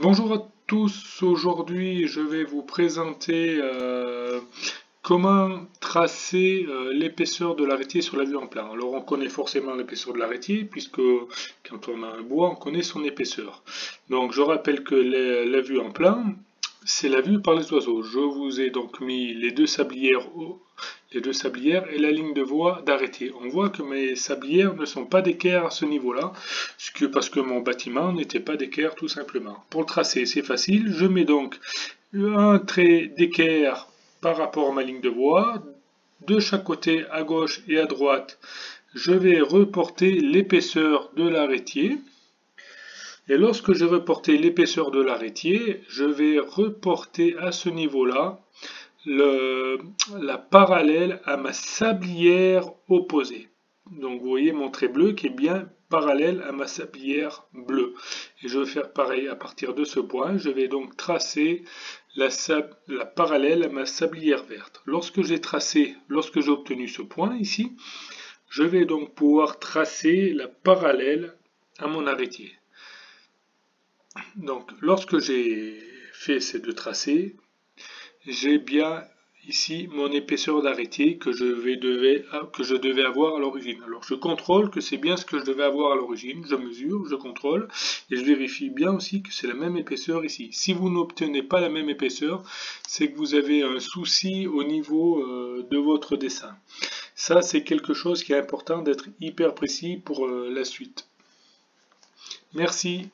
Bonjour à tous, aujourd'hui je vais vous présenter comment tracer l'épaisseur de l'arrêtier sur la vue en plan. Alors on connaît forcément l'épaisseur de l'arrêtier puisque quand on a un bois on connaît son épaisseur. Donc je rappelle que la vue en plan c'est la vue par les oiseaux. Je vous ai donc mis les deux sablières et la ligne de voie d'arrêté. On voit que mes sablières ne sont pas d'équerre à ce niveau-là, parce que mon bâtiment n'était pas d'équerre tout simplement. Pour le tracer, c'est facile. Je mets donc un trait d'équerre par rapport à ma ligne de voie. De chaque côté, à gauche et à droite, je vais reporter l'épaisseur de l'arrêtier. Et lorsque je reporter l'épaisseur de l'arrêtier, je vais reporter à ce niveau-là la parallèle à ma sablière opposée. Donc vous voyez mon trait bleu qui est bien parallèle à ma sablière bleue. Et je vais faire pareil à partir de ce point. Je vais donc tracer la parallèle à ma sablière verte. Lorsque j'ai obtenu ce point ici, je vais donc pouvoir tracer la parallèle à mon arrêtier. Donc lorsque j'ai fait ces deux tracés, j'ai bien ici mon épaisseur d'arrêtier que je devais avoir à l'origine. Alors je contrôle que c'est bien ce que je devais avoir à l'origine, je mesure, je contrôle et je vérifie bien aussi que c'est la même épaisseur ici. Si vous n'obtenez pas la même épaisseur, c'est que vous avez un souci au niveau de votre dessin. Ça c'est quelque chose qui est important d'être hyper précis pour la suite. Merci.